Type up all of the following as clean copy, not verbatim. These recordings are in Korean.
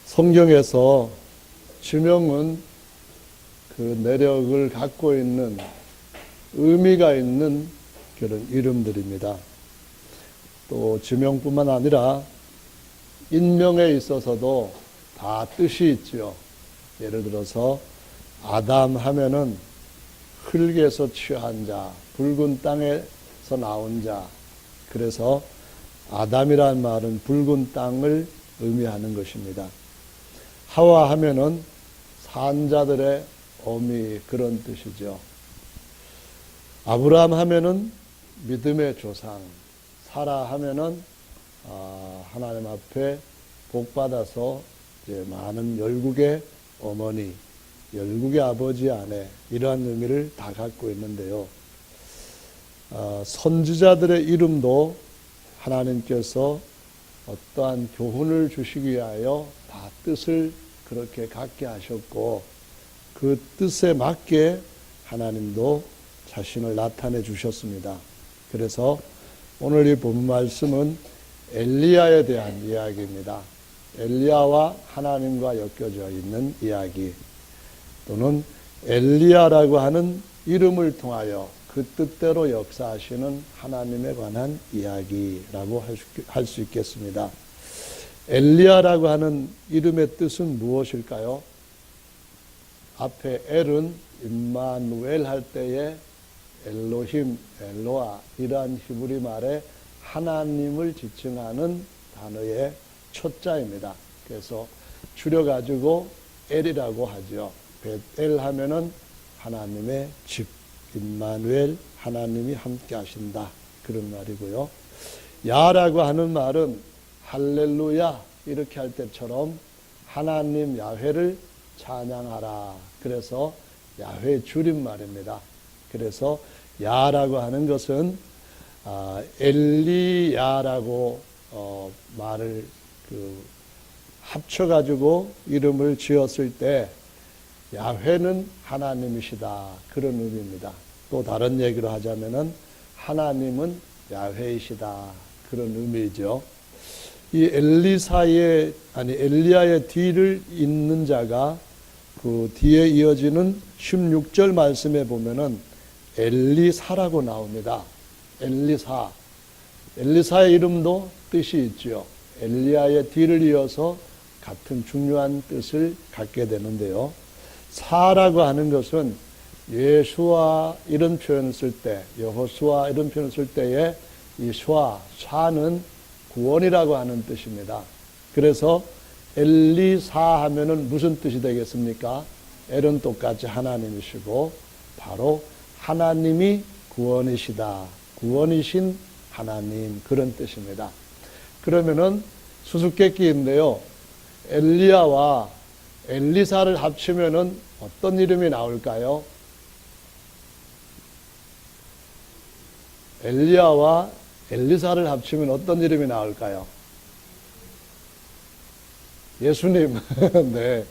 성경에서 지명은 그 내력을 갖고 있는 의미가 있는 그런 이름들입니다. 또 지명뿐만 아니라 인명에 있어서도 다 뜻이 있죠. 예를 들어서 아담 하면은 흙에서 취한 자, 붉은 땅에서 나온 자. 그래서 아담이라는 말은 붉은 땅을 의미하는 것입니다. 하와 하면은 산자들의 어미, 그런 뜻이죠. 아브라함 하면은 믿음의 조상, 사라 하면은 하나님 앞에 복 받아서 이제 많은 열국의 어머니, 열국의 아버지, 아내, 이러한 의미를 다 갖고 있는데요. 선지자들의 이름도 하나님께서 어떠한 교훈을 주시기 위하여 다 뜻을 그렇게 갖게 하셨고, 그 뜻에 맞게 하나님도 자신을 나타내 주셨습니다. 그래서 오늘 이 본 말씀은 엘리야에 대한 이야기입니다. 엘리야와 하나님과 엮여져 있는 이야기, 또는 엘리야라고 하는 이름을 통하여 그 뜻대로 역사하시는 하나님에 관한 이야기라고 할 수 있겠습니다. 엘리야라고 하는 이름의 뜻은 무엇일까요? 앞에 엘은 임마누엘 할 때에 엘로힘, 엘로아, 이러한 히브리 말에 하나님을 지칭하는 단어의 초자입니다. 그래서 줄여가지고 엘이라고 하죠. 벳엘 하면은 하나님의 집, 임마누엘, 하나님이 함께 하신다, 그런 말이고요. 야라고 하는 말은 할렐루야 이렇게 할 때처럼 하나님 야훼를 찬양하라, 그래서 야훼 줄임말입니다. 그래서 야라고 하는 것은 엘리야라고 말을 합쳐가지고 이름을 지었을 때 야훼는 하나님이시다, 그런 의미입니다. 또 다른 얘기로 하자면은 하나님은 야훼이시다, 그런 의미죠. 이 엘리야의 뒤를 잇는 자가 그 뒤에 이어지는 16절 말씀에 보면은 엘리사라고 나옵니다. 엘리사의 이름도 뜻이 있죠. 엘리야의 뒤를 이어서 같은 중요한 뜻을 갖게 되는데요. 사라고 하는 것은 예수와 이런 표현을 쓸 때, 여호수아 이런 표현을 쓸 때에 이 사는 구원이라고 하는 뜻입니다. 그래서 엘리사 하면은 무슨 뜻이 되겠습니까? 엘은 똑같이 하나님이시고 바로 하나님이 구원이시다, 구원이신 하나님, 그런 뜻입니다. 그러면은 수수께끼인데요. 엘리야와 엘리사를 합치면은 어떤 이름이 나올까요? 엘리야와 엘리사를 합치면 어떤 이름이 나올까요? 예수님. 네,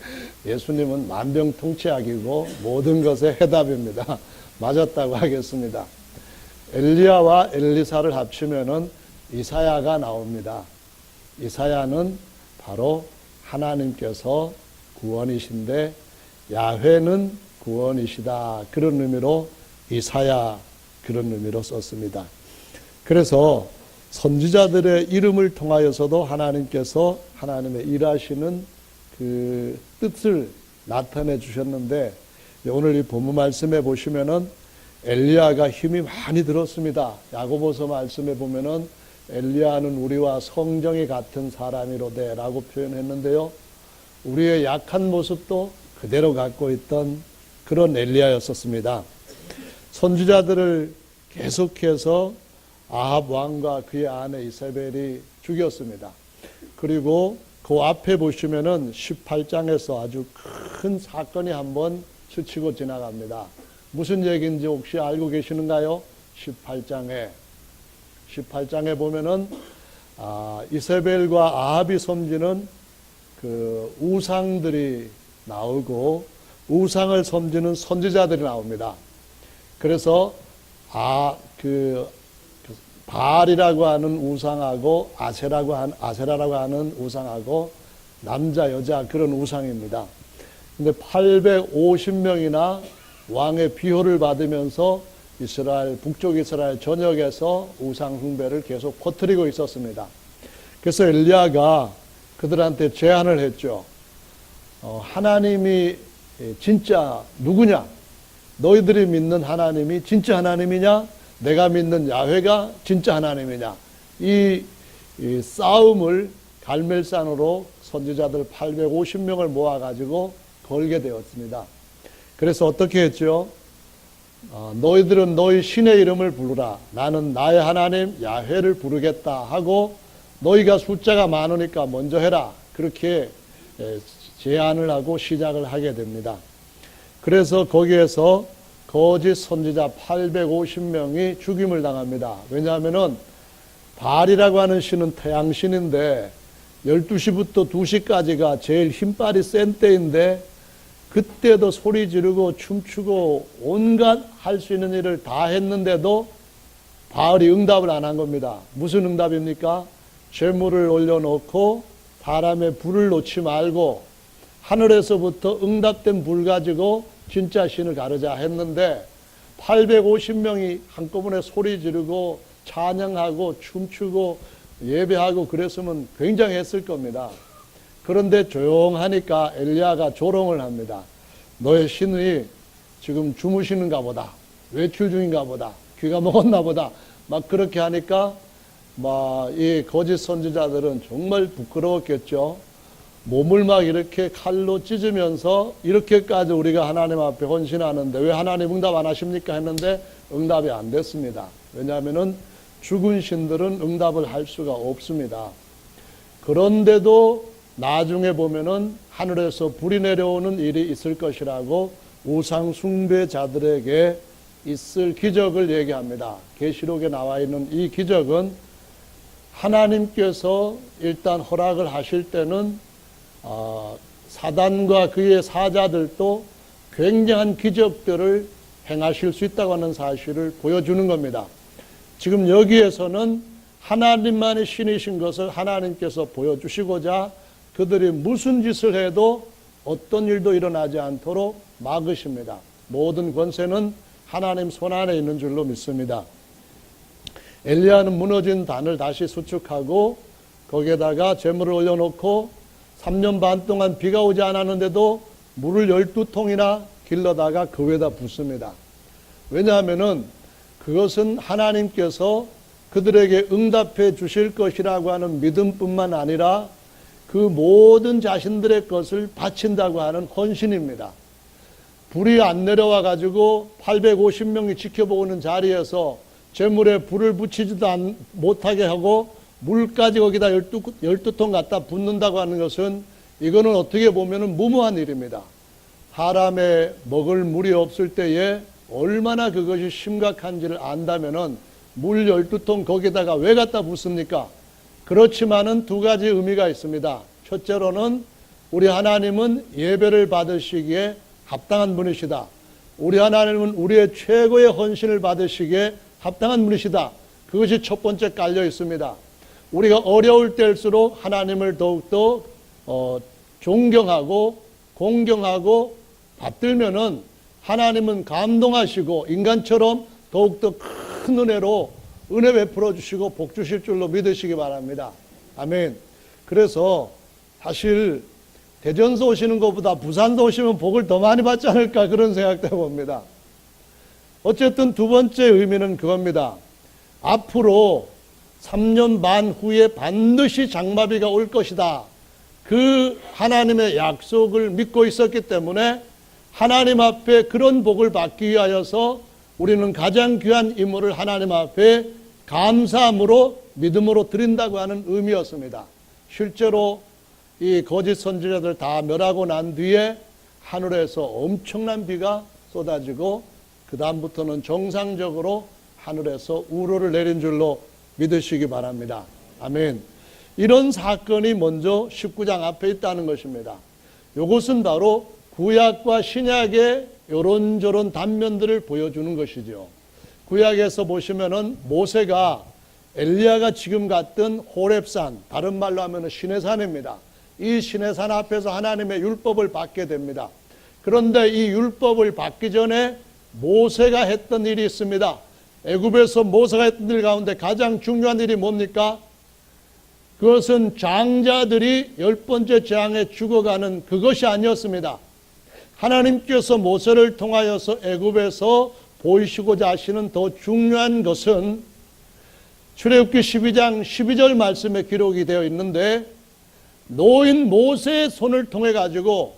예수님은 만병통치약이고 모든 것의 해답입니다. 맞았다고 하겠습니다. 엘리야와 엘리사를 합치면은 이사야가 나옵니다. 이사야는 바로 하나님께서 구원이신데 야훼는 구원이시다, 그런 의미로 이사야, 그런 의미로 썼습니다. 그래서 선지자들의 이름을 통하여서도 하나님께서 하나님의 일하시는 그 뜻을 나타내 주셨는데, 오늘 이 본문 말씀에 보시면은 엘리야가 힘이 많이 들었습니다. 야고보서 말씀에 보면은 엘리야는 우리와 성정이 같은 사람이로되라고 표현했는데요. 우리의 약한 모습도 그대로 갖고 있던 그런 엘리야였었습니다. 선지자들을 계속해서 아합 왕과 그의 아내 이세벨이 죽였습니다. 그리고 그 앞에 보시면은 18장에서 아주 큰 사건이 한번 스치고 지나갑니다. 무슨 얘기인지 혹시 알고 계시는가요? 18장에 보면은 이세벨과 아합이 섬기는 그 우상들이 나오고 우상을 섬기는 선지자들이 나옵니다. 그래서 바알이라고 하는 우상하고 아세라라고 하는 우상하고 남자, 여자 그런 우상입니다. 근데 850명이나 왕의 비호를 받으면서 이스라엘, 북쪽 이스라엘 전역에서 우상 숭배를 계속 퍼뜨리고 있었습니다. 그래서 엘리야가 그들한테 제안을 했죠. 하나님이 진짜 누구냐? 너희들이 믿는 하나님이 진짜 하나님이냐? 내가 믿는 야훼가 진짜 하나님이냐? 이 싸움을 갈멜산으로 선지자들 850명을 모아가지고 걸게 되었습니다. 그래서 어떻게 했죠? 너희들은 너희 신의 이름을 부르라. 나는 나의 하나님 야훼를 부르겠다 하고 너희가 숫자가 많으니까 먼저 해라. 그렇게 제안을 하고 시작을 하게 됩니다. 그래서 거기에서 거짓 선지자 850명이 죽임을 당합니다. 왜냐하면은 바알이라고 하는 신은 태양신인데 12시부터 2시까지가 제일 힘빨이 센 때인데 그때도 소리 지르고 춤추고 온갖 할 수 있는 일을 다 했는데도 바알이 응답을 안 한 겁니다. 무슨 응답입니까? 제물을 올려놓고 바람에 불을 놓지 말고 하늘에서부터 응답된 불 가지고 진짜 신을 가르자 했는데 850명이 한꺼번에 소리 지르고 찬양하고 춤추고 예배하고 그랬으면 굉장했을 겁니다. 그런데 조용하니까 엘리야가 조롱을 합니다. 너의 신이 지금 주무시는가 보다. 외출 중인가 보다. 귀가 먹었나 보다. 막 그렇게 하니까 이 거짓 선지자들은 정말 부끄러웠겠죠. 몸을 막 이렇게 칼로 찢으면서 이렇게까지 우리가 하나님 앞에 헌신하는데 왜 하나님 응답 안 하십니까? 했는데 응답이 안 됐습니다. 왜냐하면은 죽은 신들은 응답을 할 수가 없습니다. 그런데도 나중에 보면은 하늘에서 불이 내려오는 일이 있을 것이라고 우상 숭배자들에게 있을 기적을 얘기합니다. 계시록에 나와 있는 이 기적은 하나님께서 일단 허락을 하실 때는 사단과 그의 사자들도 굉장한 기적들을 행하실 수 있다고 하는 사실을 보여주는 겁니다. 지금 여기에서는 하나님만이 신이신 것을 하나님께서 보여주시고자 그들이 무슨 짓을 해도 어떤 일도 일어나지 않도록 막으십니다. 모든 권세는 하나님 손안에 있는 줄로 믿습니다. 엘리야는 무너진 단을 다시 수축하고 거기에다가 재물을 올려놓고 3년 반 동안 비가 오지 않았는데도 물을 12통이나 길러다가 그 위에다 붓습니다. 왜냐하면은 그것은 하나님께서 그들에게 응답해 주실 것이라고 하는 믿음뿐만 아니라 그 모든 자신들의 것을 바친다고 하는 헌신입니다. 불이 안 내려와 가지고 850명이 지켜보고 있는 자리에서 재물에 불을 붙이지도 못하게 하고 물까지 거기다 12통 갖다 붓는다고 하는 것은 이거는 어떻게 보면 무모한 일입니다. 사람의 먹을 물이 없을 때에 얼마나 그것이 심각한지를 안다면은 물 12통 거기다가 왜 갖다 붓습니까? 그렇지만은 두 가지 의미가 있습니다. 첫째로는 우리 하나님은 예배를 받으시기에 합당한 분이시다. 우리 하나님은 우리의 최고의 헌신을 받으시기에 합당한 분이시다. 그것이 첫 번째 깔려 있습니다. 우리가 어려울 때일수록 하나님을 더욱더 존경하고 공경하고 받들면은 하나님은 감동하시고 인간처럼 더욱더 큰 은혜로 은혜 베풀어 주시고 복 주실 줄로 믿으시기 바랍니다. 아멘. 그래서 사실 대전서 오시는 것보다 부산서 오시면 복을 더 많이 받지 않을까 그런 생각도 해봅니다. 어쨌든 두 번째 의미는 그겁니다. 앞으로 3년 반 후에 반드시 장마비가 올 것이다. 그 하나님의 약속을 믿고 있었기 때문에 하나님 앞에 그런 복을 받기 위하여서 우리는 가장 귀한 이물을 하나님 앞에 감사함으로 믿음으로 드린다고 하는 의미였습니다. 실제로 이 거짓 선지자들 다 멸하고 난 뒤에 하늘에서 엄청난 비가 쏟아지고 그 다음부터는 정상적으로 하늘에서 우로를 내린 줄로 믿으시기 바랍니다. 아멘. 이런 사건이 먼저 19장 앞에 있다는 것입니다. 이것은 바로 구약과 신약의 요런저런 단면들을 보여주는 것이죠. 구약에서 보시면은 모세가 엘리야가 지금 갔던 호렙산, 다른 말로 하면 시내산입니다. 이 시내산 앞에서 하나님의 율법을 받게 됩니다. 그런데 이 율법을 받기 전에 모세가 했던 일이 있습니다. 애굽에서 모세가 했던 일 가운데 가장 중요한 일이 뭡니까? 그것은 장자들이 10번째 재앙에 죽어가는 그것이 아니었습니다. 하나님께서 모세를 통하여서 애굽에서 보이시고자 하시는 더 중요한 것은 출애굽기 12장 12절 말씀에 기록이 되어 있는데, 노인 모세의 손을 통해 가지고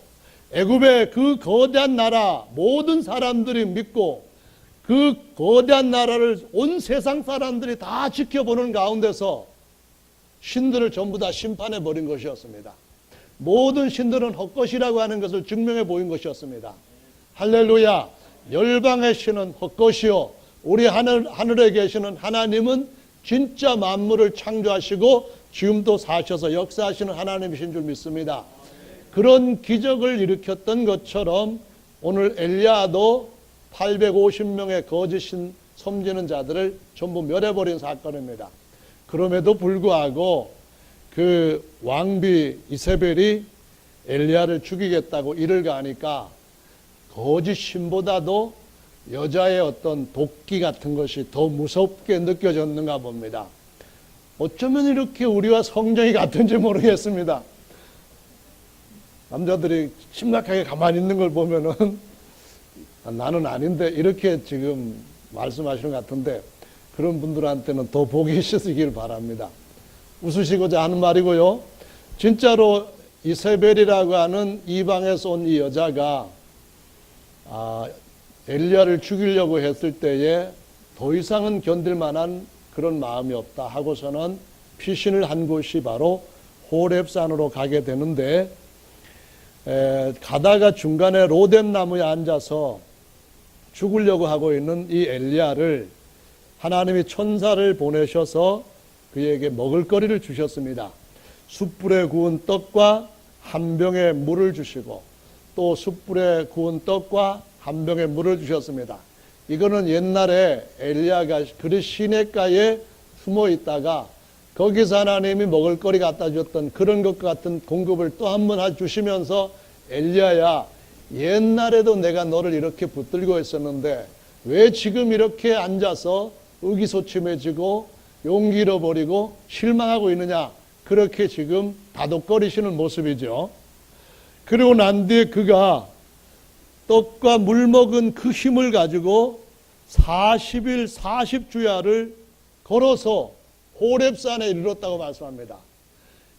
애굽의 그 거대한 나라 모든 사람들이 믿고 그 거대한 나라를 온 세상 사람들이 다 지켜보는 가운데서 신들을 전부 다 심판해 버린 것이었습니다. 모든 신들은 헛것이라고 하는 것을 증명해 보인 것이었습니다. 할렐루야. 열방의 신은 헛것이요, 우리 하늘에 계시는 하나님은 진짜 만물을 창조하시고 지금도 사셔서 역사하시는 하나님이신 줄 믿습니다. 그런 기적을 일으켰던 것처럼 오늘 엘리야도 850명의 거짓신 섬기는 자들을 전부 멸해버린 사건입니다. 그럼에도 불구하고 그 왕비 이세벨이 엘리야를 죽이겠다고 이를 가하니까 거짓 신보다도 여자의 어떤 도끼 같은 것이 더 무섭게 느껴졌는가 봅니다. 어쩌면 이렇게 우리와 성정이 같은지 모르겠습니다. 남자들이 심각하게 가만히 있는 걸 보면은 나는 아닌데 이렇게 지금 말씀하시는 것 같은데, 그런 분들한테는 더 보기 있으시길 바랍니다. 웃으시고자 하는 말이고요. 진짜로 이세벨이라고 하는 이방에서 온 이 여자가 엘리야를 죽이려고 했을 때에 더 이상은 견딜 만한 그런 마음이 없다 하고서는 피신을 한 곳이 바로 호렙산으로 가게 되는데, 가다가 중간에 로뎀나무에 앉아서 죽으려고 하고 있는 이 엘리야를 하나님이 천사를 보내셔서 그에게 먹을거리를 주셨습니다. 숯불에 구운 떡과 한 병의 물을 주시고 또 숯불에 구운 떡과 한 병의 물을 주셨습니다. 이거는 옛날에 엘리야가 그리 시냇가에 숨어 있다가 거기서 하나님이 먹을거리 갖다 줬던 그런 것 같은 공급을 또 한 번 주시면서, 엘리야야, 옛날에도 내가 너를 이렇게 붙들고 있었는데 왜 지금 이렇게 앉아서 의기소침해지고 용기 잃어버리고 실망하고 있느냐, 그렇게 지금 다독거리시는 모습이죠. 그리고 난 뒤에 그가 떡과 물 먹은 그 힘을 가지고 40일 40주야를 걸어서 호렙산에 이르렀다고 말씀합니다.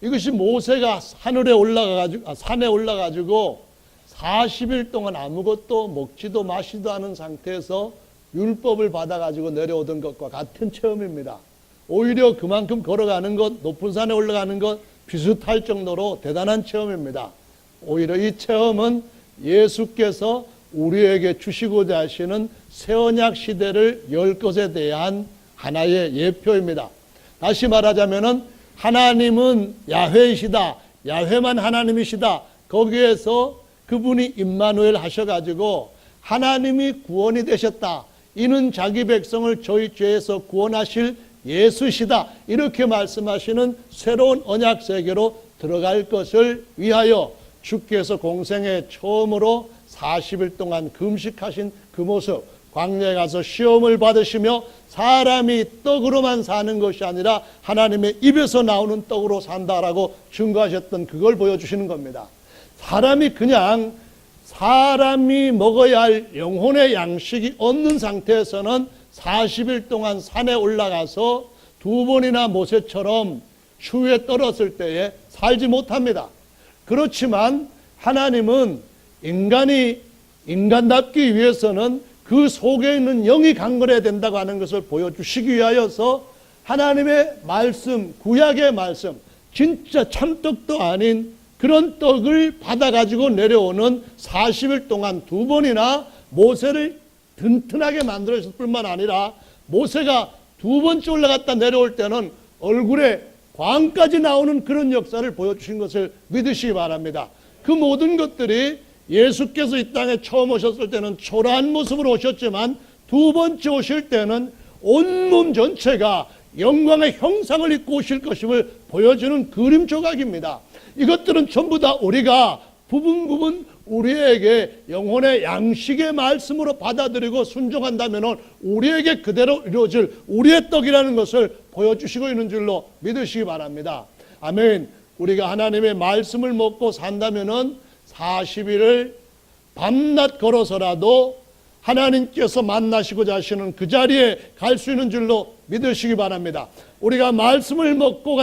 이것이 모세가 산에 올라가지고 40일 동안 아무것도 먹지도 마시도 않은 상태에서 율법을 받아가지고 내려오던 것과 같은 체험입니다. 오히려 그만큼 걸어가는 것, 높은 산에 올라가는 것 비슷할 정도로 대단한 체험입니다. 오히려 이 체험은 예수께서 우리에게 주시고자 하시는 새 언약 시대를 열 것에 대한 하나의 예표입니다. 다시 말하자면은 하나님은 야훼이시다, 야훼만 하나님이시다, 거기에서 그분이 임마누엘 하셔가지고 하나님이 구원이 되셨다, 이는 자기 백성을 저희 죄에서 구원하실 예수시다, 이렇게 말씀하시는 새로운 언약 세계로 들어갈 것을 위하여 주께서 공생에 처음으로 40일 동안 금식하신 그 모습, 광야에 가서 시험을 받으시며 사람이 떡으로만 사는 것이 아니라 하나님의 입에서 나오는 떡으로 산다라고 증거하셨던 그걸 보여주시는 겁니다. 사람이 그냥 사람이 먹어야 할 영혼의 양식이 없는 상태에서는 40일 동안 산에 올라가서 두 번이나 모세처럼 추위에 떨었을 때에 살지 못합니다. 그렇지만 하나님은 인간이 인간답기 위해서는 그 속에 있는 영이 강건해야 된다고 하는 것을 보여주시기 위하여서 하나님의 말씀, 구약의 말씀, 진짜 참떡도 아닌 그런 떡을 받아가지고 내려오는 40일 동안 두 번이나 모세를 든든하게 만들었을 뿐만 아니라, 모세가 두 번째 올라갔다 내려올 때는 얼굴에 광까지 나오는 그런 역사를 보여주신 것을 믿으시기 바랍니다. 그 모든 것들이 예수께서 이 땅에 처음 오셨을 때는 초라한 모습으로 오셨지만 두 번째 오실 때는 온몸 전체가 영광의 형상을 입고 오실 것임을 보여주는 그림 조각입니다. 이것들은 전부 다 우리가 부분 우리에게 영혼의 양식의 말씀으로 받아들이고 순종한다면 우리에게 그대로 이루어질 우리의 떡이라는 것을 보여주시고 있는 줄로 믿으시기 바랍니다. 아멘. 우리가 하나님의 말씀을 먹고 산다면 40일을 밤낮 걸어서라도 하나님께서 만나시고자 하시는 그 자리에 갈 수 있는 줄로 믿으시기 바랍니다. 우리가 말씀을 먹고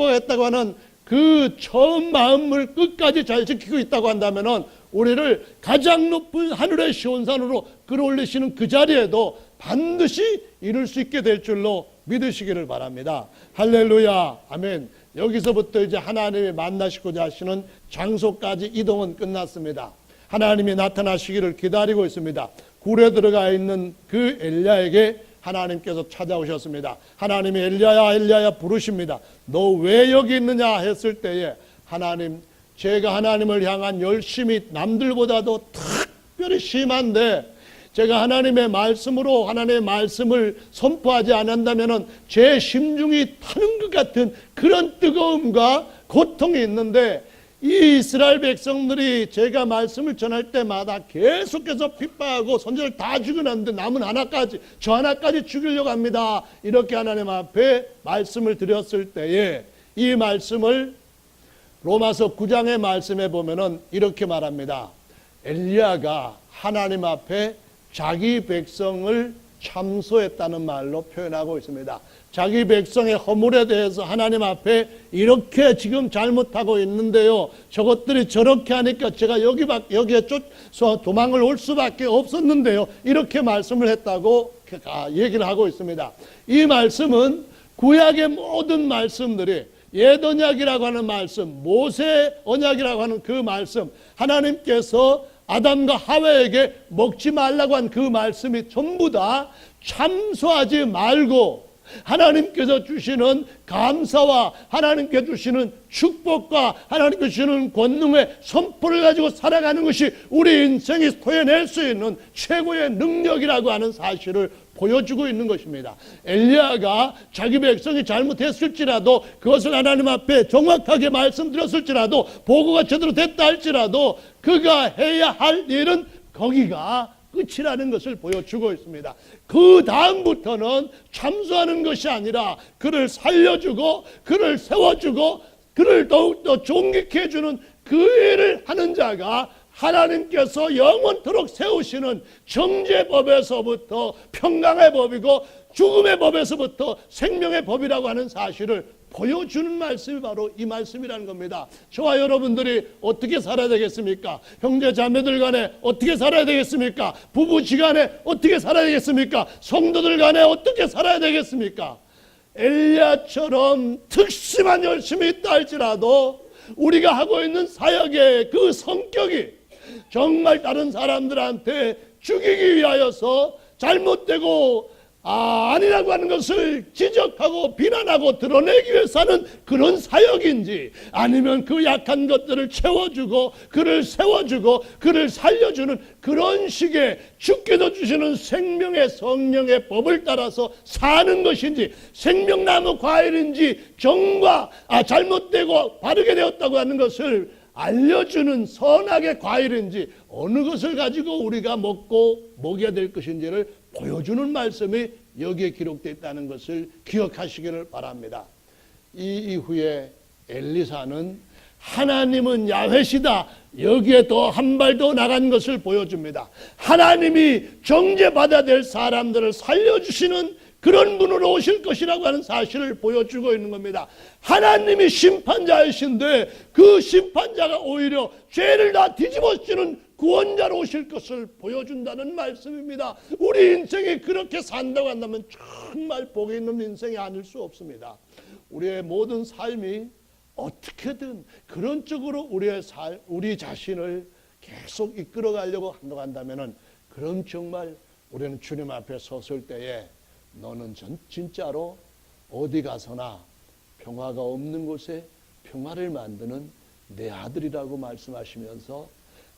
했다고 하는 그 처음 마음을 끝까지 잘 지키고 있다고 한다면 우리를 가장 높은 하늘의 시온산으로 끌어올리시는 그 자리에도 반드시 이룰 수 있게 될 줄로 믿으시기를 바랍니다. 할렐루야. 아멘. 여기서부터 이제 하나님이 만나시고자 하시는 장소까지 이동은 끝났습니다. 하나님이 나타나시기를 기다리고 있습니다. 굴에 들어가 있는 그 엘리야에게 하나님께서 찾아오셨습니다. 하나님이 엘리야야 엘리야야 부르십니다. 너 왜 여기 있느냐 했을 때에 하나님, 제가 하나님을 향한 열심이 남들보다도 특별히 심한데 제가 하나님의 말씀으로 하나님의 말씀을 선포하지 않는다면 제 심중이 타는 것 같은 그런 뜨거움과 고통이 있는데 이 이스라엘 백성들이 제가 말씀을 전할 때마다 계속해서 핍박하고 선지자를 다 죽여놨는데 남은 하나까지, 저 하나까지 죽이려고 합니다. 이렇게 하나님 앞에 말씀을 드렸을 때에 이 말씀을 로마서 9장의 말씀에 보면은 이렇게 말합니다. 엘리야가 하나님 앞에 자기 백성을 참소했다는 말로 표현하고 있습니다. 자기 백성의 허물에 대해서 하나님 앞에 이렇게 지금 잘못하고 있는데요, 저것들이 저렇게 하니까 제가 여기에 쫓아서 도망을 올 수밖에 없었는데요, 이렇게 말씀을 했다고 얘기를 하고 있습니다. 이 말씀은 구약의 모든 말씀들이 옛 언약이라고 하는 말씀, 모세 언약이라고 하는 그 말씀, 하나님께서 아담과 하와에게 먹지 말라고 한 그 말씀이 전부 다 참소하지 말고 하나님께서 주시는 감사와 하나님께 주시는 축복과 하나님께 주시는 권능의 선포를 가지고 살아가는 것이 우리 인생이 토해낼 수 있는 최고의 능력이라고 하는 사실을 보여주고 있는 것입니다. 엘리야가 자기 백성이 잘못했을지라도 그것을 하나님 앞에 정확하게 말씀드렸을지라도 보고가 제대로 됐다 할지라도 그가 해야 할 일은 거기가 끝이라는 것을 보여주고 있습니다. 그 다음부터는 참소하는 것이 아니라 그를 살려주고 그를 세워주고 그를 더욱더 존귀케 해주는 그 일을 하는 자가 하나님께서 영원토록 세우시는 정죄법에서부터 평강의 법이고 죽음의 법에서부터 생명의 법이라고 하는 사실을 보여주는 말씀이 바로 이 말씀이라는 겁니다. 저와 여러분들이 어떻게 살아야 되겠습니까? 형제 자매들 간에 어떻게 살아야 되겠습니까? 부부지간에 어떻게 살아야 되겠습니까? 성도들 간에 어떻게 살아야 되겠습니까? 엘리야처럼 특심한 열심이 있다 할지라도 우리가 하고 있는 사역의 그 성격이 정말 다른 사람들한테 죽이기 위하여서 잘못되고 아니라고 하는 것을 지적하고 비난하고 드러내기 위해서 하는 그런 사역인지, 아니면 그 약한 것들을 채워주고 그를 세워주고 그를 살려주는 그런 식의 주께서 주시는 생명의 성령의 법을 따라서 사는 것인지, 생명나무 과일인지 정과 잘못되고 바르게 되었다고 하는 것을 알려주는 선악의 과일인지 어느 것을 가지고 우리가 먹여야 될 것인지를 보여주는 말씀이 여기에 기록되어 있다는 것을 기억하시기를 바랍니다. 이 이후에 엘리사는 하나님은 야훼시다, 여기에 더 한 발 더 나간 것을 보여줍니다. 하나님이 정죄받아야 될 사람들을 살려주시는 그런 분으로 오실 것이라고 하는 사실을 보여주고 있는 겁니다. 하나님이 심판자이신데 그 심판자가 오히려 죄를 다 뒤집어쓰는 구원자로 오실 것을 보여준다는 말씀입니다. 우리 인생이 그렇게 산다고 한다면 정말 복이 있는 인생이 아닐 수 없습니다. 우리의 모든 삶이 어떻게든 그런 쪽으로 우리 자신을 계속 이끌어가려고 한다면 그럼 정말 우리는 주님 앞에 섰을 때에 너는 진짜로 어디 가서나 평화가 없는 곳에 평화를 만드는 내 아들이라고 말씀하시면서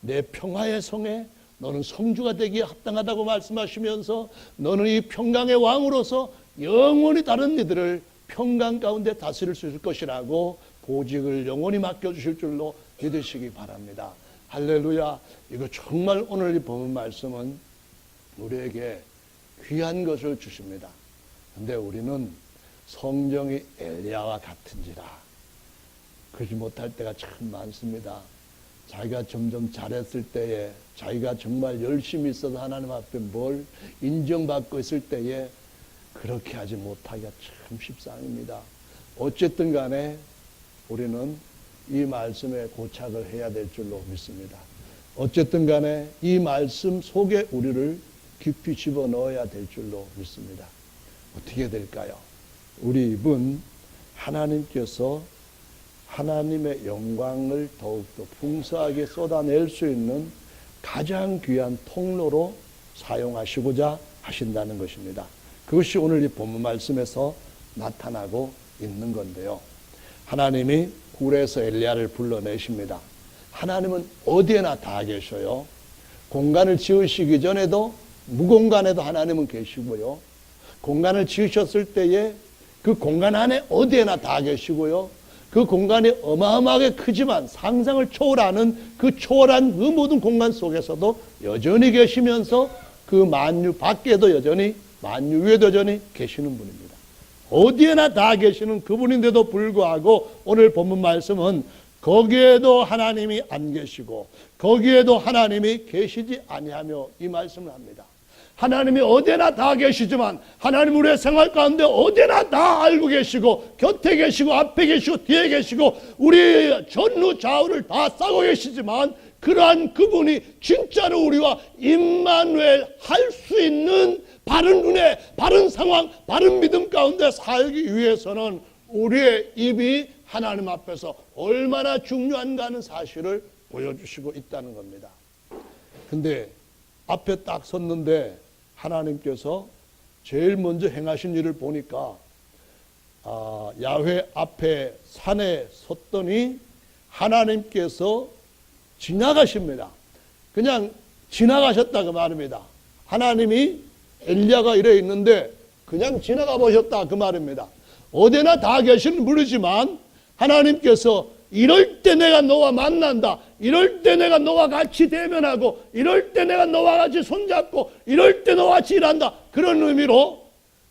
내 평화의 성에 너는 성주가 되기에 합당하다고 말씀하시면서 너는 이 평강의 왕으로서 영원히 다른 이들을 평강 가운데 다스릴 수 있을 것이라고 보직을 영원히 맡겨주실 줄로 믿으시기 바랍니다. 할렐루야. 이거 정말 오늘 이 본문 말씀은 우리에게 귀한 것을 주십니다. 근데 우리는 성정이 엘리야와 같은지라 그러지 못할 때가 참 많습니다. 자기가 점점 잘했을 때에, 자기가 정말 열심히 있어서 하나님 앞에 뭘 인정받고 있을 때에 그렇게 하지 못하기가 참 십상입니다. 어쨌든 간에 우리는 이 말씀에 고착을 해야 될 줄로 믿습니다. 어쨌든 간에 이 말씀 속에 우리를 깊이 집어넣어야 될 줄로 믿습니다. 어떻게 될까요? 우리 입은 하나님께서 하나님의 영광을 더욱더 풍성하게 쏟아낼 수 있는 가장 귀한 통로로 사용하시고자 하신다는 것입니다. 그것이 오늘 이 본문 말씀에서 나타나고 있는 건데요. 하나님이 굴에서 엘리야를 불러내십니다. 하나님은 어디에나 다 계셔요. 공간을 지으시기 전에도 무공간에도 하나님은 계시고요. 공간을 지으셨을 때에 그 공간 안에 어디에나 다 계시고요. 그 공간이 어마어마하게 크지만 상상을 초월하는 그 초월한 그 모든 공간 속에서도 여전히 계시면서 그 만유 밖에도 여전히 만유 위에도 여전히 계시는 분입니다. 어디에나 다 계시는 그분인데도 불구하고 오늘 본문 말씀은 거기에도 하나님이 안 계시고 거기에도 하나님이 계시지 아니하며 이 말씀을 합니다. 하나님이 어디나 다 계시지만 하나님 우리의 생활 가운데 어디나 다 알고 계시고 곁에 계시고 앞에 계시고 뒤에 계시고 우리 전후 좌우를 다 싸고 계시지만 그러한 그분이 진짜로 우리와 임마누엘 할 수 있는 바른 은혜, 바른 상황, 바른 믿음 가운데 살기 위해서는 우리의 입이 하나님 앞에서 얼마나 중요한가 하는 사실을 보여주시고 있다는 겁니다. 근데 앞에 딱 섰는데 하나님께서 제일 먼저 행하신 일을 보니까 야훼 앞에 산에 섰더니 하나님께서 지나가십니다. 그냥 지나가셨다 그 말입니다. 하나님이 엘리야가 이래 있는데 그냥 지나가 보셨다 그 말입니다. 어디나 다 계시는 분이지만 하나님께서 이럴 때 내가 너와 만난다, 이럴 때 내가 너와 같이 대면하고 이럴 때 내가 너와 같이 손잡고 이럴 때 너와 같이 일한다, 그런 의미로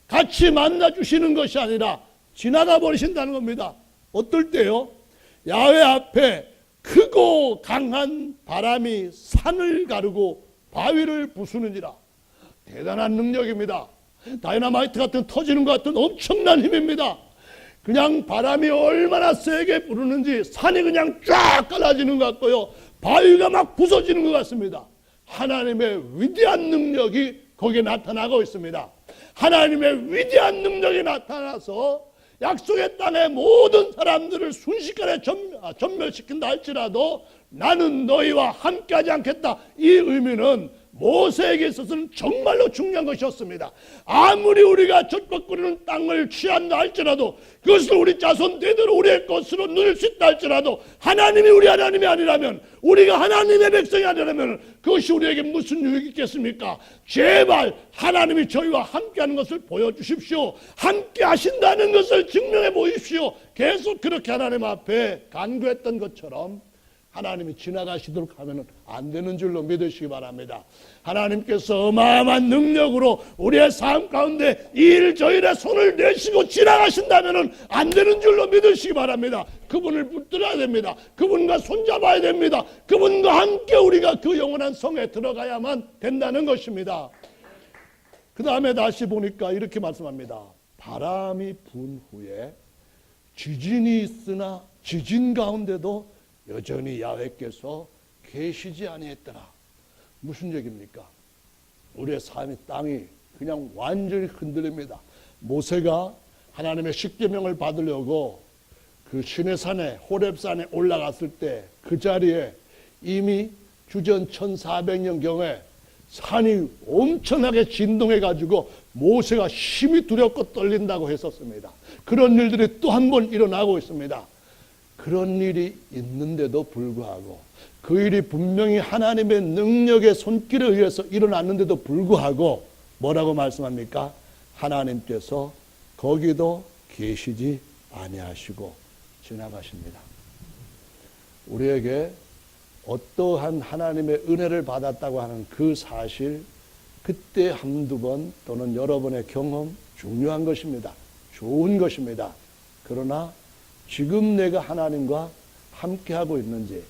같이 만나주시는 것이 아니라 지나가 버리신다는 겁니다. 어떨 때요? 야훼 앞에 크고 강한 바람이 산을 가르고 바위를 부수는지라. 대단한 능력입니다. 다이너마이트 같은 터지는 것 같은 엄청난 힘입니다. 그냥 바람이 얼마나 세게 부르는지 산이 그냥 쫙 갈라지는 것 같고요. 바위가 막 부서지는 것 같습니다. 하나님의 위대한 능력이 거기에 나타나고 있습니다. 하나님의 위대한 능력이 나타나서 약속의 땅의 모든 사람들을 순식간에 전멸시킨다 할지라도 나는 너희와 함께하지 않겠다. 이 의미는 모세에게 있어서는 정말로 중요한 것이었습니다. 아무리 우리가 적박거리는 땅을 취한다 할지라도 그것을 우리 자손 대대로 우리의 것으로 누릴 수 있다 할지라도 하나님이 우리 하나님이 아니라면, 우리가 하나님의 백성이 아니라면 그것이 우리에게 무슨 유익이 있겠습니까? 제발 하나님이 저희와 함께하는 것을 보여주십시오. 함께 하신다는 것을 증명해 보십시오. 계속 그렇게 하나님 앞에 간구했던 것처럼 하나님이 지나가시도록 하면 안 되는 줄로 믿으시기 바랍니다. 하나님께서 어마어마한 능력으로 우리의 삶 가운데 이 일 저 일에 손을 내시고 지나가신다면 안 되는 줄로 믿으시기 바랍니다. 그분을 붙들어야 됩니다. 그분과 손잡아야 됩니다. 그분과 함께 우리가 그 영원한 성에 들어가야만 된다는 것입니다. 그 다음에 다시 보니까 이렇게 말씀합니다. 바람이 분 후에 지진이 있으나 지진 가운데도 여전히 야훼께서 계시지 아니했더라. 무슨 얘기입니까? 우리의 삶의 땅이 그냥 완전히 흔들립니다. 모세가 하나님의 십계명을 받으려고 그 시내산에 호렙산에 올라갔을 때 그 자리에 이미 주전 1400년경에 산이 엄청나게 진동해 가지고 모세가 힘이 두렵고 떨린다고 했었습니다. 그런 일들이 또 한 번 일어나고 있습니다. 그런 일이 있는데도 불구하고, 그 일이 분명히 하나님의 능력의 손길에 의해서 일어났는데도 불구하고 뭐라고 말씀합니까? 하나님께서 거기도 계시지 아니하시고 지나가십니다. 우리에게 어떠한 하나님의 은혜를 받았다고 하는 그 사실, 그때 한두 번 또는 여러 번의 경험 중요한 것입니다. 좋은 것입니다. 그러나 지금 내가 하나님과 함께하고 있는지,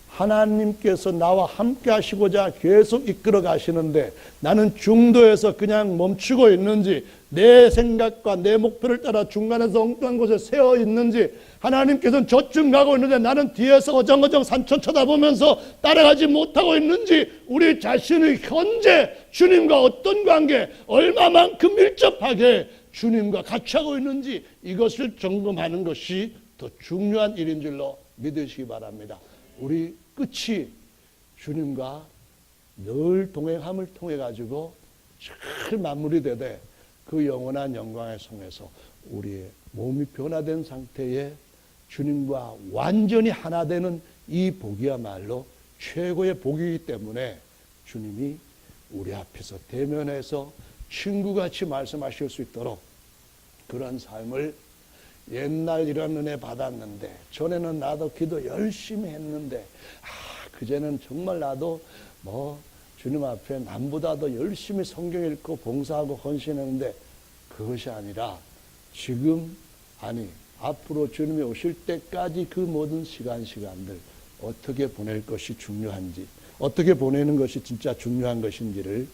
하나님께서 나와 함께 하시고자 계속 이끌어 가시는데 나는 중도에서 그냥 멈추고 있는지, 내 생각과 내 목표를 따라 중간에서 엉뚱한 곳에 세어 있는지, 하나님께서는 저쯤 가고 있는데 나는 뒤에서 어정어정 산천 쳐다보면서 따라가지 못하고 있는지, 우리 자신의 현재 주님과 어떤 관계, 얼마만큼 밀접하게 주님과 같이 하고 있는지, 이것을 점검하는 것이 더 중요한 일인 줄로 믿으시기 바랍니다. 우리 끝이 주님과 늘 동행함을 통해 가지고 잘 마무리되되 그 영원한 영광의 성에서 우리의 몸이 변화된 상태에 주님과 완전히 하나 되는 이 복이야말로 최고의 복이기 때문에 주님이 우리 앞에서 대면해서 친구같이 말씀하실 수 있도록 그런 삶을, 옛날 이런 은혜 받았는데, 전에는 나도 기도 열심히 했는데, 그제는 정말 나도 주님 앞에 남보다도 열심히 성경 읽고 봉사하고 헌신했는데, 그것이 아니라 지금, 앞으로 주님이 오실 때까지 그 모든 시간들 어떻게 보낼 것이 중요한지, 어떻게 보내는 것이 진짜 중요한 것인지를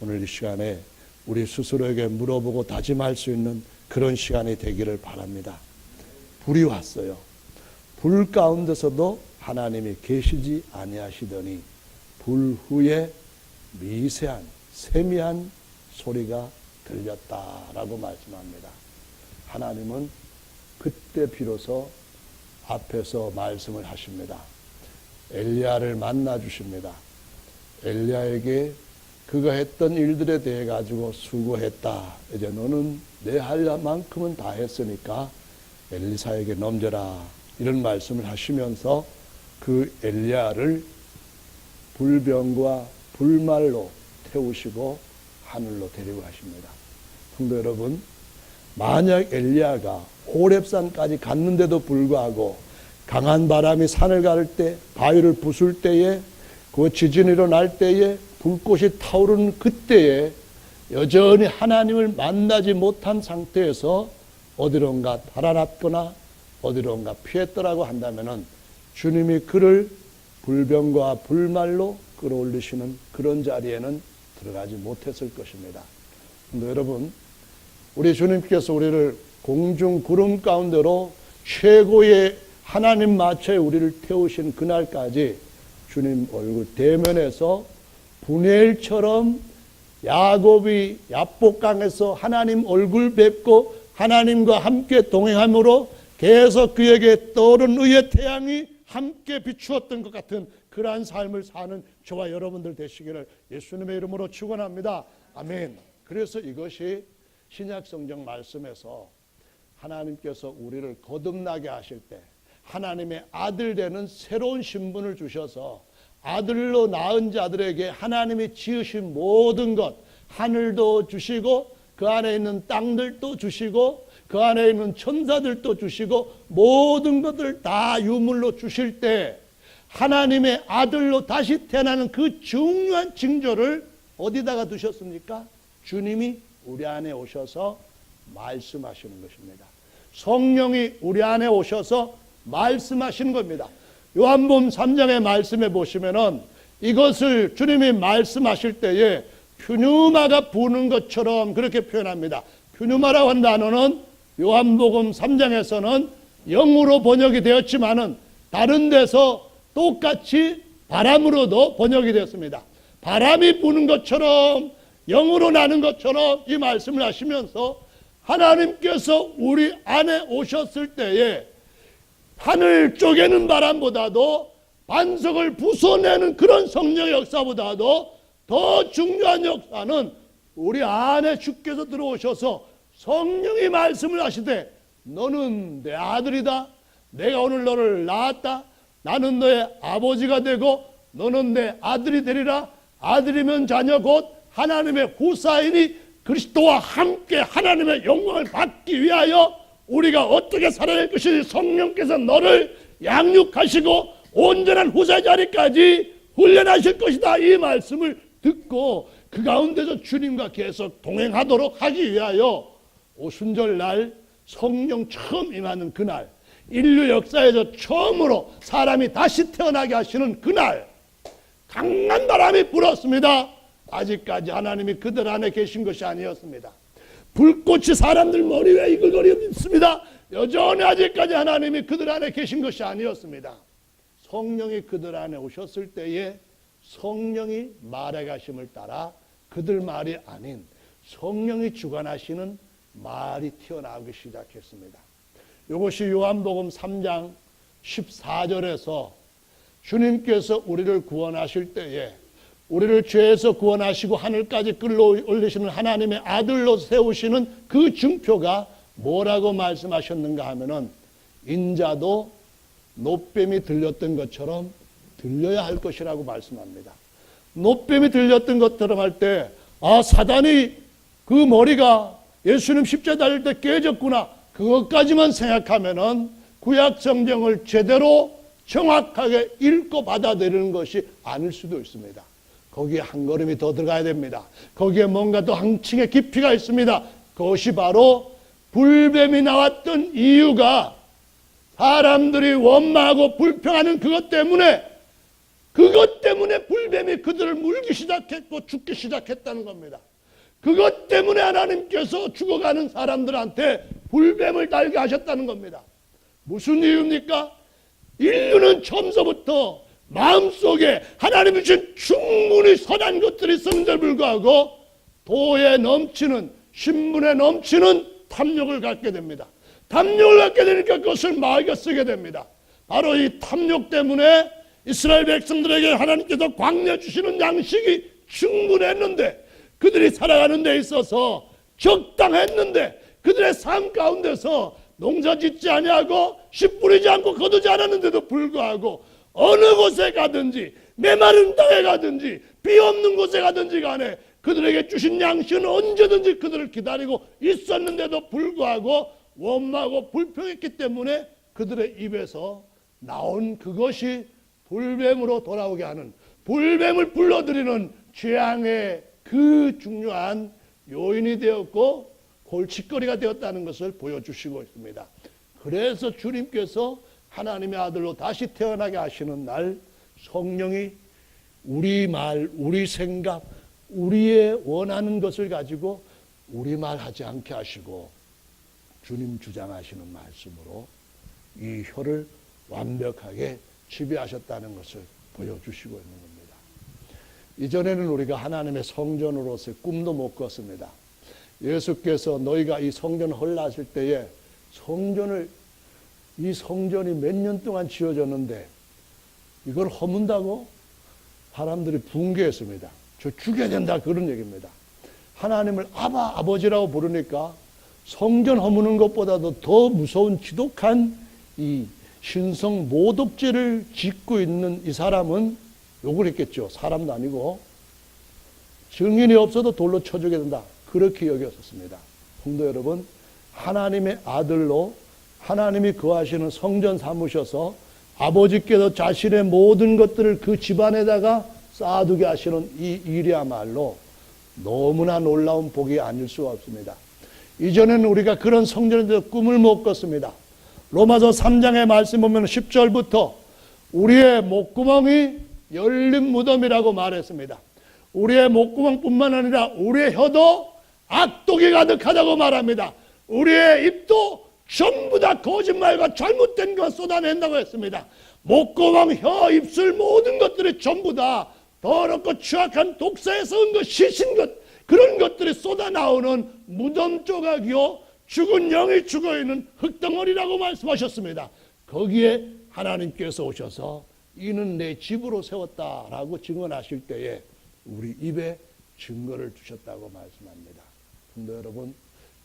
오늘 이 시간에 우리 스스로에게 물어보고 다짐할 수 있는 그런 시간이 되기를 바랍니다. 불이 왔어요. 불 가운데서도 하나님이 계시지 아니하시더니 불 후에 미세한 세미한 소리가 들렸다라고 말씀합니다. 하나님은 그때 비로소 앞에서 말씀을 하십니다. 엘리야를 만나 주십니다. 엘리야에게 그가 했던 일들에 대해 가지고 수고했다. 이제 너는 내 할 만큼은 다 했으니까 엘리사에게 넘겨라. 이런 말씀을 하시면서 그 엘리야를 불병과 불말로 태우시고 하늘로 데리고 가십니다. 성도 여러분, 만약 엘리야가 호렙산까지 갔는데도 불구하고 강한 바람이 산을 가를 때, 바위를 부술 때에, 그 지진이 일어날 때에, 불꽃이 타오르는 그때에 여전히 하나님을 만나지 못한 상태에서 어디론가 달아났거나 어디론가 피했더라고 한다면은 주님이 그를 불병과 불말로 끌어올리시는 그런 자리에는 들어가지 못했을 것입니다. 근데 여러분, 우리 주님께서 우리를 공중 구름 가운데로 최고의 하나님 마차에 우리를 태우신 그날까지 주님 얼굴 대면에서 분해일처럼 야곱이 야복강에서 하나님 얼굴 뵙고 하나님과 함께 동행함으로 계속 그에게 떠오른 의의 태양이 함께 비추었던 것 같은 그러한 삶을 사는 저와 여러분들 되시기를 예수님의 이름으로 축원합니다. 아멘. 그래서 이것이 신약 성경 말씀에서 하나님께서 우리를 거듭나게 하실 때 하나님의 아들 되는 새로운 신분을 주셔서 아들로 낳은 자들에게 하나님이 지으신 모든 것, 하늘도 주시고 그 안에 있는 땅들도 주시고 그 안에 있는 천사들도 주시고 모든 것을 다 유물로 주실 때 하나님의 아들로 다시 태어나는 그 중요한 징조를 어디다가 두셨습니까? 주님이 우리 안에 오셔서 말씀하시는 것입니다. 성령이 우리 안에 오셔서 말씀하시는 겁니다. 요한복음 3장의 말씀에 보시면은 이것을 주님이 말씀하실 때에 퓨뉴마가 부는 것처럼 그렇게 표현합니다. 퓨뉴마라고 한 단어는 요한복음 3장에서는 영으로 번역이 되었지만은 다른 데서 똑같이 바람으로도 번역이 되었습니다. 바람이 부는 것처럼 영으로 나는 것처럼 이 말씀을 하시면서 하나님께서 우리 안에 오셨을 때에 하늘 쪼개는 바람보다도 반석을 부숴내는 그런 성령의 역사보다도 더 중요한 역사는 우리 안에 주께서 들어오셔서 성령이 말씀을 하시되 너는 내 아들이다. 내가 오늘 너를 낳았다. 나는 너의 아버지가 되고 너는 내 아들이 되리라. 아들이면 자녀 곧 하나님의 후사이니 그리스도와 함께 하나님의 영광을 받기 위하여 우리가 어떻게 살아낼 것인지 성령께서 너를 양육하시고 온전한 후사 자리까지 훈련하실 것이다. 이 말씀을 듣고 그 가운데서 주님과 계속 동행하도록 하기 위하여 오순절날 성령 처음 임하는 그날, 인류 역사에서 처음으로 사람이 다시 태어나게 하시는 그날 강한 바람이 불었습니다. 아직까지 하나님이 그들 안에 계신 것이 아니었습니다. 불꽃이 사람들 머리 위에 이글거리고 있습니다. 여전히 아직까지 하나님이 그들 안에 계신 것이 아니었습니다. 성령이 그들 안에 오셨을 때에 성령이 말해 가심을 따라 그들 말이 아닌 성령이 주관하시는 말이 튀어나오기 시작했습니다. 이것이 요한복음 3장 14절에서 주님께서 우리를 구원하실 때에 우리를 죄에서 구원하시고 하늘까지 끌어올리시는 하나님의 아들로 세우시는 그 증표가 뭐라고 말씀하셨는가 하면은 인자도 놋뱀이 들렸던 것처럼 들려야 할 것이라고 말씀합니다. 놋뱀이 들렸던 것처럼 할 때 사단이 그 머리가 예수님 십자가 달릴 때 깨졌구나 그것까지만 생각하면은 구약 성경을 제대로 정확하게 읽고 받아들이는 것이 아닐 수도 있습니다. 거기에 한 걸음이 더 들어가야 됩니다. 거기에 뭔가 더 한층의 깊이가 있습니다. 그것이 바로 불뱀이 나왔던 이유가 사람들이 원망하고 불평하는 그것 때문에 불뱀이 그들을 물기 시작했고 죽기 시작했다는 겁니다. 그것 때문에 하나님께서 죽어가는 사람들한테 불뱀을 달게 하셨다는 겁니다. 무슨 이유입니까? 인류는 처음서부터 마음속에 하나님이 주신 충분히 선한 것들이 있었는데 불구하고 도에 넘치는 신분에 넘치는 탐욕을 갖게 됩니다. 탐욕을 갖게 되니까 그것을 마귀가 쓰게 됩니다. 바로 이 탐욕 때문에 이스라엘 백성들에게 하나님께서 광야 주시는 양식이 충분했는데 그들이 살아가는 데 있어서 적당했는데 그들의 삶 가운데서 농사 짓지 아니하고 씨 뿌리지 않고 거두지 않았는데도 불구하고 어느 곳에 가든지 메마른 땅에 가든지 비 없는 곳에 가든지 간에 그들에게 주신 양식은 언제든지 그들을 기다리고 있었는데도 불구하고 원망하고 불평했기 때문에 그들의 입에서 나온 그것이 불뱀으로 돌아오게 하는 불뱀을 불러들이는 재앙의 그 중요한 요인이 되었고 골칫거리가 되었다는 것을 보여주시고 있습니다. 그래서 주님께서 하나님의 아들로 다시 태어나게 하시는 날 성령이 우리 말, 우리 생각, 우리의 원하는 것을 가지고 우리 말 하지 않게 하시고 주님 주장하시는 말씀으로 이 혀를 완벽하게 지배하셨다는 것을 보여주시고 있는 겁니다. 이전에는 우리가 하나님의 성전으로서의 꿈도 못 꿨습니다. 예수께서 너희가 이 성전을 헐라하실 때에 이 성전이 몇 년 동안 지어졌는데 이걸 허문다고 사람들이 붕괴했습니다. 저 죽여야 된다 그런 얘기입니다. 하나님을 아버지라고 부르니까 성전 허무는 것보다도 더 무서운 지독한 이 신성 모독죄를 짓고 있는 이 사람은 욕을 했겠죠. 사람도 아니고 증인이 없어도 돌로 쳐주게 된다. 그렇게 여겼었습니다. 성도 여러분, 하나님의 아들로 하나님이 거하시는 성전 삼으셔서 아버지께서 자신의 모든 것들을 그 집안에다가 쌓아두게 하시는 이 일이야말로 너무나 놀라운 복이 아닐 수가 없습니다. 이전에는 우리가 그런 성전에 대해서 꿈을 못 꿨습니다. 로마서 3장의 말씀 보면 10절부터 우리의 목구멍이 열린 무덤이라고 말했습니다. 우리의 목구멍뿐만 아니라 우리의 혀도 악독이 가득하다고 말합니다. 우리의 입도 전부 다 거짓말과 잘못된 것 쏟아낸다고 했습니다. 목구멍, 혀, 입술 모든 것들이 전부 다 더럽고 추악한 독사에서 온 것, 시신 것 그런 것들이 쏟아나오는 무덤 조각이요 죽은 영이 죽어있는 흙덩어리라고 말씀하셨습니다. 거기에 하나님께서 오셔서 이는 내 집으로 세웠다라고 증언하실 때에 우리 입에 증거를 주셨다고 말씀합니다. 근데 여러분,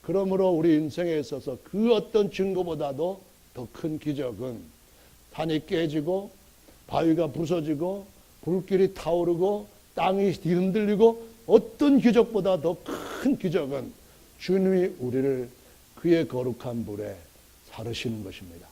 그러므로 우리 인생에 있어서 그 어떤 증거보다도 더 큰 기적은 산이 깨지고 바위가 부서지고 불길이 타오르고 땅이 흔들리고 어떤 기적보다 더 큰 기적은 주님이 우리를 그의 거룩한 불에 바르시는 것입니다.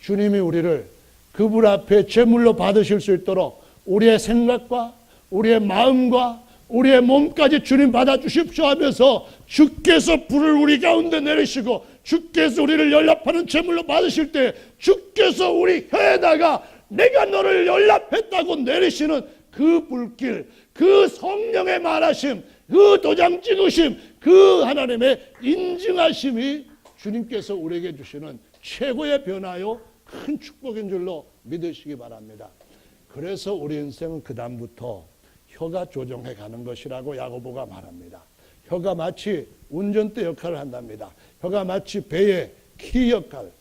주님이 우리를 그분 앞에 제물로 받으실 수 있도록 우리의 생각과 우리의 마음과 우리의 몸까지 주님 받아주십시오 하면서 주께서 불을 우리 가운데 내리시고 주께서 우리를 연락하는 제물로 받으실 때 주께서 우리 혀에다가 내가 너를 연락했다고 내리시는 그 불길, 그 성령의 말하심, 그 도장 찍으심, 그 하나님의 인증하심이 주님께서 우리에게 주시는 최고의 변화요 큰 축복인 줄로 믿으시기 바랍니다. 그래서 우리 인생은 그 다음부터 혀가 조정해 가는 것이라고 야고보가 말합니다. 혀가 마치 운전대 역할을 한답니다. 혀가 마치 배의 키 역할.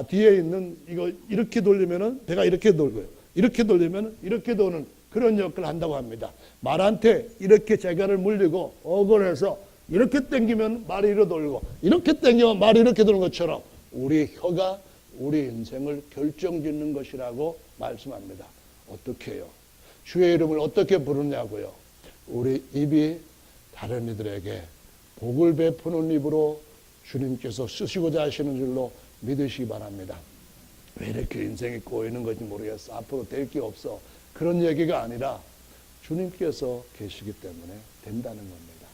뒤에 있는 이거 이렇게 돌리면은 배가 이렇게 돌고요. 이렇게 돌리면은 이렇게 도는 그런 역할을 한다고 합니다. 말한테 이렇게 재갈을 물리고 어건해서 이렇게 당기면 말이 이렇게 돌고 이렇게 당기면 말이 이렇게 도는 것처럼 우리 혀가 우리 인생을 결정짓는 것이라고 말씀합니다. 어떻게 해요? 주의 이름을 어떻게 부르냐고요? 우리 입이 다른 이들에게 복을 베푸는 입으로 주님께서 쓰시고자 하시는 줄로 믿으시기 바랍니다. 왜 이렇게 인생이 꼬이는 건지 모르겠어. 앞으로 될 게 없어. 그런 얘기가 아니라 주님께서 계시기 때문에 된다는 겁니다.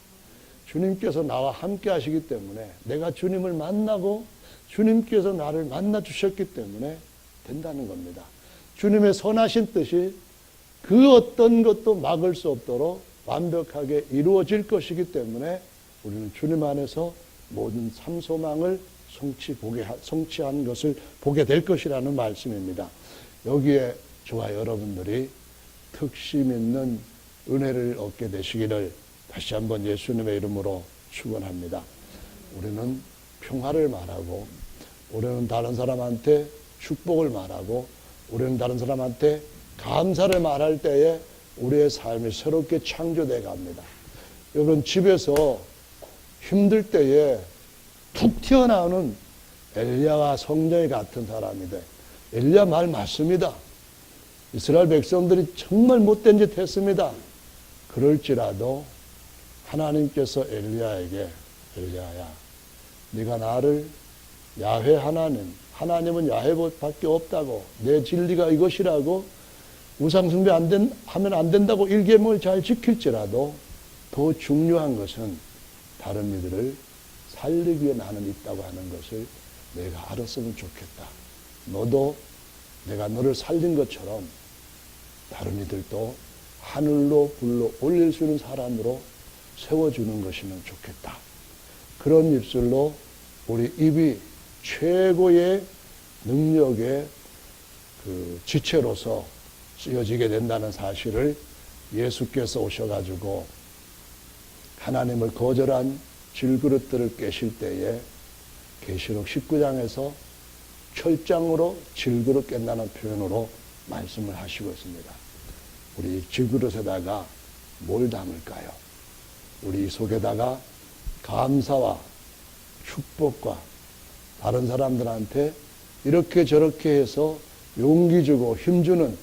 주님께서 나와 함께 하시기 때문에 내가 주님을 만나고 주님께서 나를 만나 주셨기 때문에 된다는 겁니다. 주님의 선하신 뜻이 그 어떤 것도 막을 수 없도록 완벽하게 이루어질 것이기 때문에 우리는 주님 안에서 모든 삶 소망을 성취한 것을 보게 될 것이라는 말씀입니다. 여기에 저와 여러분들이 특심 있는 은혜를 얻게 되시기를 다시 한번 예수님의 이름으로 축원합니다. 우리는 평화를 말하고 우리는 다른 사람한테 축복을 말하고 우리는 다른 사람한테 감사를 말할 때에 우리의 삶이 새롭게 창조되어 갑니다. 여러분 집에서 힘들 때에 툭 튀어나오는 엘리야와 성령이 같은 사람이 돼. 엘리야 말 맞습니다. 이스라엘 백성들이 정말 못된 짓 했습니다. 그럴지라도 하나님께서 엘리야에게 엘리야야 네가 나를 야훼 하나님은 야훼밖에 없다고 내 진리가 이것이라고 우상숭배 하면 안 된다고 일계명을 잘 지킬지라도 더 중요한 것은 다른 이들을 살리기 위해 나는 있다고 하는 것을 내가 알았으면 좋겠다. 너도 내가 너를 살린 것처럼 다른 이들도 하늘로 불러 올릴 수 있는 사람으로 세워주는 것이면 좋겠다. 그런 입술로 우리 입이 최고의 능력의 그 지체로서 쓰여지게 된다는 사실을 예수께서 오셔가지고 하나님을 거절한 질그릇들을 깨실 때에 계시록 19장에서 철장으로 질그릇 깬다는 표현으로 말씀을 하시고 있습니다. 우리 질그릇에다가 뭘 담을까요? 우리 속에다가 감사와 축복과 다른 사람들한테 이렇게 저렇게 해서 용기 주고 힘주는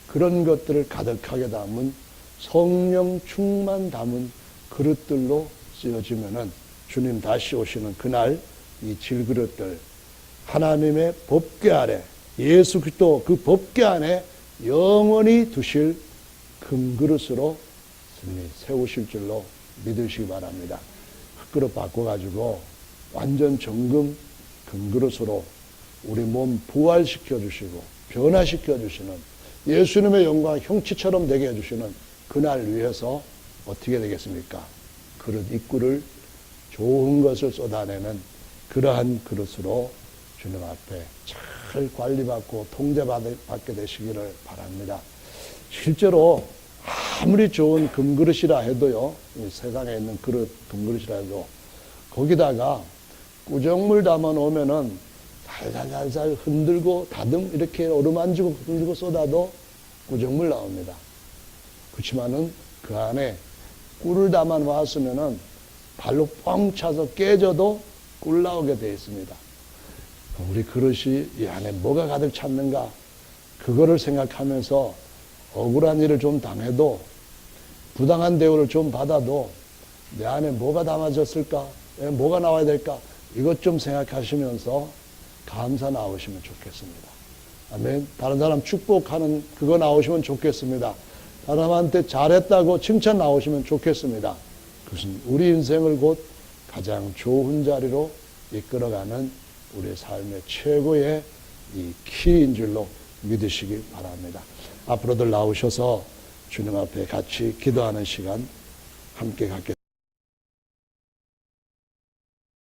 그런 것들을 가득하게 담은 성령 충만 담은 그릇들로 쓰여지면은 주님 다시 오시는 그날 이 질그릇들 하나님의 법궤 아래 예수 그리스도 그 법궤 안에 영원히 두실 금그릇으로 세우실 줄로 믿으시기 바랍니다. 흙그릇 바꿔가지고 완전 정금 금그릇으로 우리 몸 부활시켜 주시고 변화시켜 주시는 예수님의 영광 형체처럼 되게 해주시는 그날 위해서 어떻게 되겠습니까? 그릇 입구를 좋은 것을 쏟아내는 그러한 그릇으로 주님 앞에 잘 관리받고 통제받게 되시기를 바랍니다. 실제로 아무리 좋은 금그릇이라 해도요, 이 세상에 있는 그릇, 금그릇이라 해도 거기다가 꾸정물 담아 놓으면은 살살살살 흔들고 다듬 이렇게 어루만지고 흔들고 쏟아도 꾸정물 나옵니다. 그렇지만은 그 안에 꿀을 담아 놨으면은 발로 뻥 차서 깨져도 꿀 나오게 되어 있습니다. 우리 그릇이 이 안에 뭐가 가득 찼는가 그거를 생각하면서 억울한 일을 좀 당해도 부당한 대우를 좀 받아도 내 안에 뭐가 담아졌을까? 뭐가 나와야 될까? 이것 좀 생각하시면서 감사 나오시면 좋겠습니다. 아멘. 다른 사람 축복하는 그거 나오시면 좋겠습니다. 다른 사람한테 잘했다고 칭찬 나오시면 좋겠습니다. 그것은 우리 인생을 곧 가장 좋은 자리로 이끌어가는 우리의 삶의 최고의 이 키인 줄로 믿으시기 바랍니다. 앞으로들 나오셔서 주님 앞에 같이 기도하는 시간 함께 갖겠습니다.